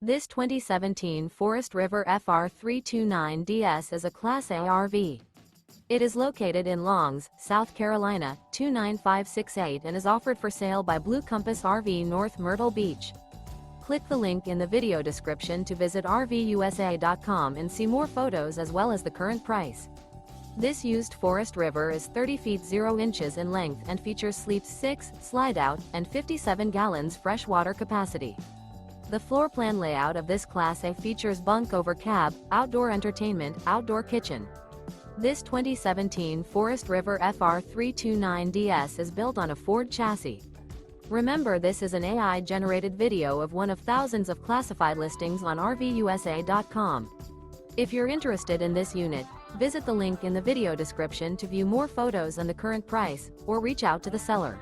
This 2017 Forest River FR3 29DS is a Class A RV. It is located in Longs, South Carolina, 29568 and is offered for sale by Blue Compass RV North Myrtle Beach. Click the link in the video description to visit RVUSA.com and see more photos as well as the current price. This used Forest River is 30 feet 0 inches in length and features sleeps 6, Slideout, and 57 gallons freshwater capacity. The floor plan layout of this Class A features bunk over cab, outdoor entertainment, outdoor kitchen. This 2017 Forest River FR3 29DS is built on a Ford chassis. Remember, this is an AI-generated video of one of thousands of classified listings on RVUSA.com. If you're interested in this unit, visit the link in the video description to view more photos and the current price, or reach out to the seller.